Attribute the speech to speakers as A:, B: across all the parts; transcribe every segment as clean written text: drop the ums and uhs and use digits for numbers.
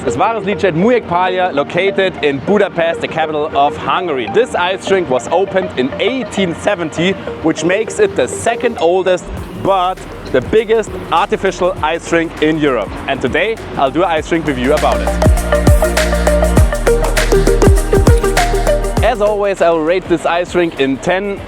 A: is Városligeti at Müjegpálya, located in Budapest, the capital of Hungary. This ice rink was opened in 1870, which makes it the second oldest but the biggest artificial ice rink in Europe. And today I'll do an ice rink review about it. As always, I will rate this ice rink in 10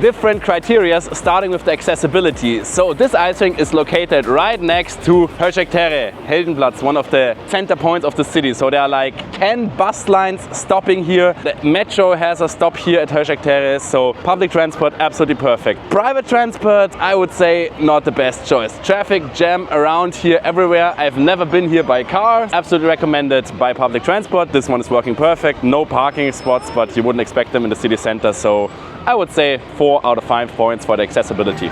A: different criteria, starting with the accessibility. So this ice rink is located right next to Höchstere, Heldenplatz, one of the center points of the city. So there are like 10 bus lines stopping here. The metro has a stop here at Höchstere, so public transport absolutely perfect. Private transport, I would say not the best choice. Traffic jam around here everywhere. I've never been here by car. Absolutely recommended by public transport. This one is working perfect. No parking spots, but you wouldn't expect them in the city center. So I would say 4 out of 5 points for the accessibility.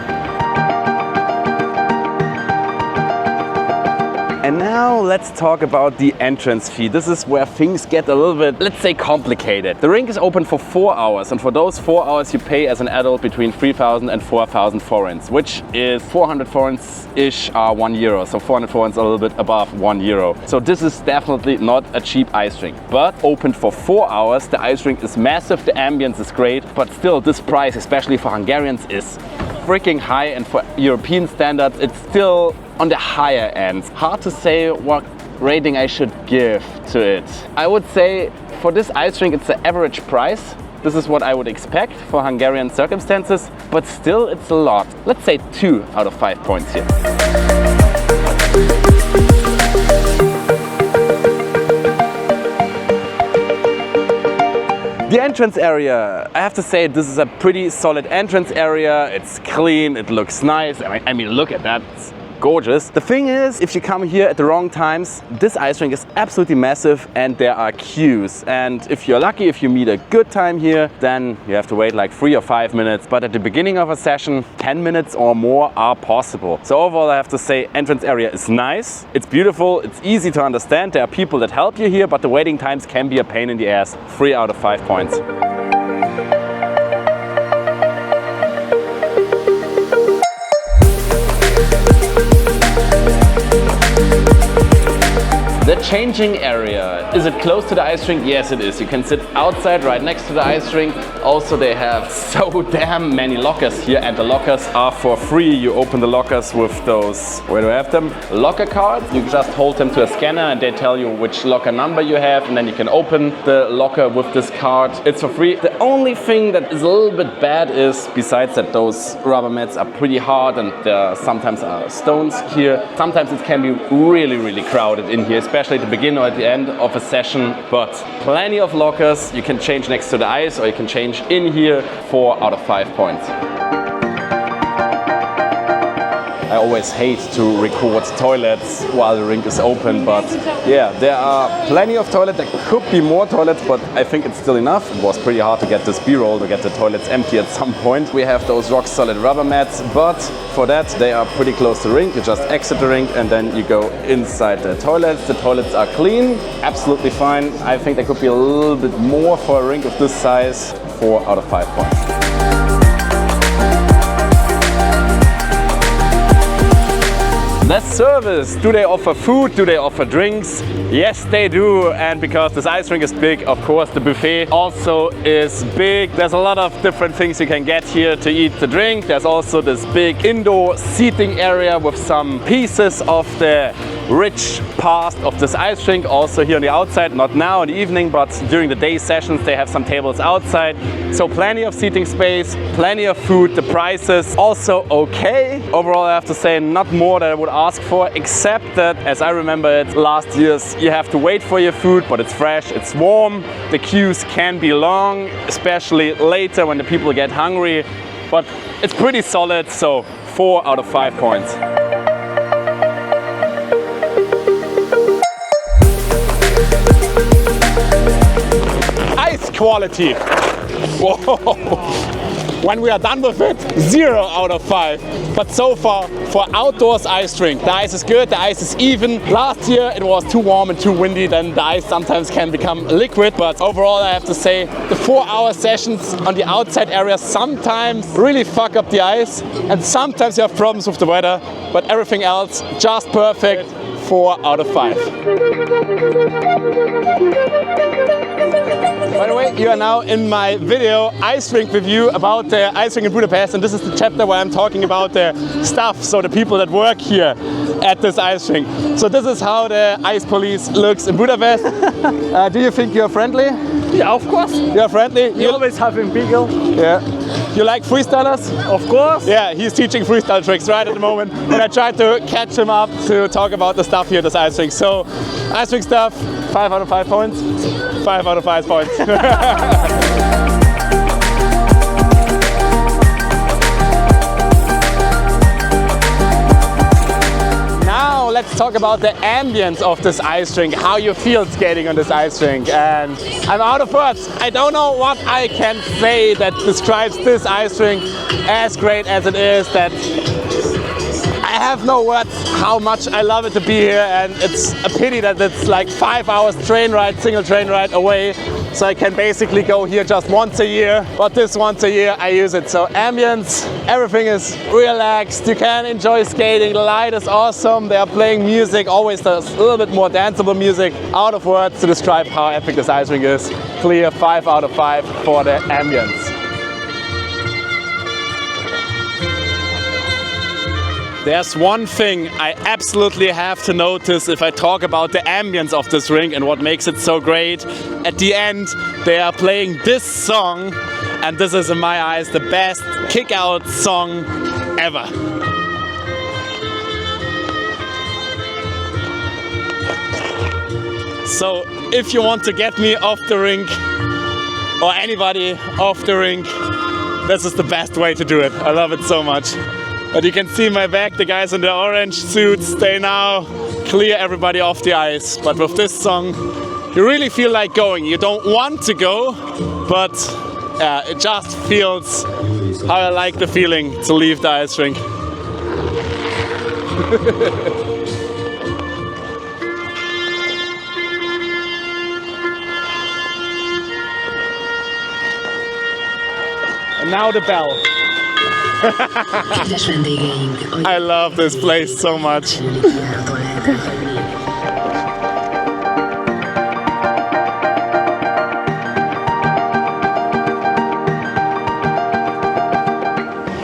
A: And now let's talk about the entrance fee. This is where things get a little bit, let's say, complicated. The rink is open for 4 hours, and for those 4 hours you pay as an adult between 3,000 and 4,000 forints, which is 400 forints-ish are €1. So 400 forints a little bit above €1. So this is definitely not a cheap ice rink. But open for 4 hours, the ice rink is massive, the ambience is great, but still this price, especially for Hungarians, is freaking high, and for European standards it's still on the higher end. Hard to say what rating I should give to it. I would say for this ice rink it's the average price. This is what I would expect for Hungarian circumstances, but still it's a lot. Let's say 2 out of 5 points here. The entrance area, I have to say this is a pretty solid entrance area. It's clean, it looks nice. I mean look at that. It's gorgeous. The thing is, if you come here at the wrong times, this ice rink is absolutely massive and there are queues. And if you're lucky, if you meet a good time here, then you have to wait like 3 or 5 minutes. But at the beginning of a session, 10 minutes or more are possible. So overall, I have to say entrance area is nice. It's beautiful. It's easy to understand. There are people that help you here, but the waiting times can be a pain in the ass. 3 out of 5 points. The changing area, is it close to the ice rink? Yes, it is. You can sit outside right next to the ice rink. Also, they have so damn many lockers here, and the lockers are for free. You open the lockers with those, where do I have them? Locker cards. You just hold them to a scanner and they tell you which locker number you have, and then you can open the locker with this card. It's for free. The only thing that is a little bit bad is, besides that those rubber mats are pretty hard and there sometimes are stones here, sometimes it can be really, really crowded in here, especially at the beginning or at the end of a session, but plenty of lockers. You can change next to the ice or you can change in here. 4 out of 5 points. I always hate to record toilets while the rink is open, but yeah, there are plenty of toilets. There could be more toilets, but I think it's still enough. It was pretty hard to get this B-roll, to get the toilets empty at some point. We have those rock solid rubber mats, but for that they are pretty close to the rink. You just exit the rink and then you go inside the toilets. The toilets are clean, absolutely fine. I think there could be a little bit more for a rink of this size. 4 out of 5 points. The service, do they offer food? Do they offer drinks? Yes, they do. And because this ice rink is big, of course, the buffet also is big. There's a lot of different things you can get here to eat, to drink. There's also this big indoor seating area with some pieces of the rich past of this ice rink. Also here on the outside, not now in the evening, but during the day sessions, they have some tables outside. So plenty of seating space, plenty of food. The prices also okay. Overall, I have to say not more than I would ask for, except that, as I remember it last year's, you have to wait for your food, but it's fresh, it's warm. The queues can be long, especially later when the people get hungry, but it's pretty solid, so 4 out of 5 points. Ice quality. Whoa. When we are done with it, 0 out of 5. But so far, for outdoors ice rink, the ice is good, the ice is even. Last year it was too warm and too windy, then the ice sometimes can become liquid. But overall, I have to say, the 4-hour sessions on the outside area sometimes really fuck up the ice. And sometimes you have problems with the weather, but everything else, just perfect. 4 out of 5. By the way, you are now in my video Icerink review about the Icerink in Budapest, and this is the chapter where I'm talking about the staff, so the people that work here at this Icerink. So this is how the ice police looks in Budapest. Do you think you're friendly?
B: Yeah, of course.
A: You're friendly?
B: You always have him beagle.
A: Yeah. You like freestylers?
B: Of course.
A: Yeah, he's teaching freestyle tricks right at the moment. And I tried to catch him up to talk about the stuff here at this Icerink. So, Icerink stuff, 5 out of 5 points. 5 out of 5 points. Let's talk about the ambience of this Icerink, how you feel skating on this Icerink. And I'm out of words. I don't know what I can say that describes this Icerink as great as it is. That I have no words how much I love it to be here, and it's a pity that it's like 5 hours train ride, single train ride away. So I can basically go here just once a year, but this once a year I use it. So ambience, everything is relaxed, you can enjoy skating, the light is awesome, they are playing music, always there's a little bit more danceable music. Out of words to describe how epic this Icerink is. Clear 5 out of 5 for the ambience. There's one thing I absolutely have to notice if I talk about the ambience of this rink and what makes it so great. At the end, they are playing this song, and this is in my eyes the best kick-out song ever. So if you want to get me off the rink, or anybody off the rink, this is the best way to do it. I love it so much. But you can see in my back, the guys in the orange suits, they now clear everybody off the ice. But with this song, you really feel like going. You don't want to go, but it just feels how I like the feeling to leave the Icerink. And now the bell. I love this place so much.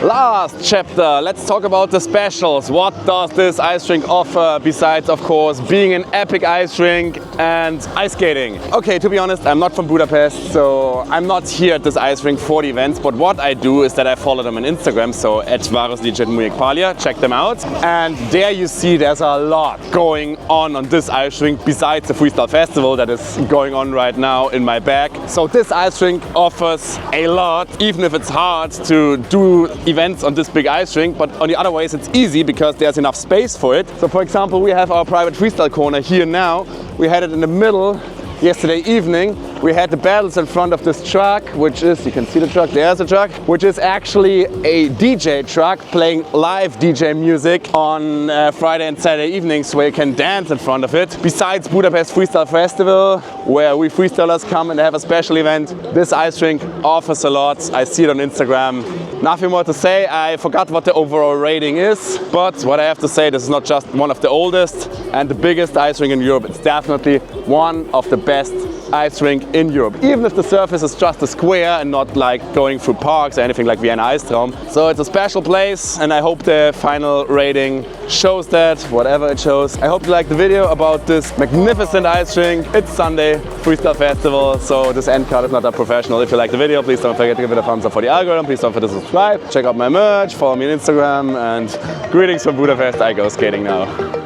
A: Last chapter, let's talk about the specials. What does this Icerink offer besides, of course, being an epic ice rink and ice skating? Okay, to be honest, I'm not from Budapest, so I'm not here at this Icerink for the events, but what I do is that I follow them on Instagram, so at Városligeti Müjegpálya, check them out. And there you see there's a lot going on this Icerink besides the Freestyle Festival that is going on right now in my back. So this Icerink offers a lot, even if it's hard to do events on this big Icerink, but on the other ways it's easy because there's enough space for it. So for example, we have our private freestyle corner here now. We had it in the middle yesterday evening. We had the battles in front of this truck, which is, you can see the truck, there's a truck, which is actually a DJ truck playing live DJ music on Friday and Saturday evenings where you can dance in front of it. Besides Budapest Freestyle Festival, where we freestylers come and have a special event, this Icerink offers a lot. I see it on Instagram. Nothing more to say. I forgot what the overall rating is, but what I have to say, this is not just one of the oldest and the biggest Icerink in Europe. It's definitely one of the best Icerink in Europe, even if the surface is just a square and not like going through parks or anything like Vienna Ice Traum. So it's a special place, and I hope the final rating shows that, whatever it shows. I hope you liked the video about this magnificent Icerink. It's Sunday, Freestyle Festival, so this end card is not that professional. If you liked the video, please don't forget to give it a thumbs up for the algorithm. Please don't forget to subscribe. Check out my merch, follow me on Instagram, and greetings from Budapest. I go skating now.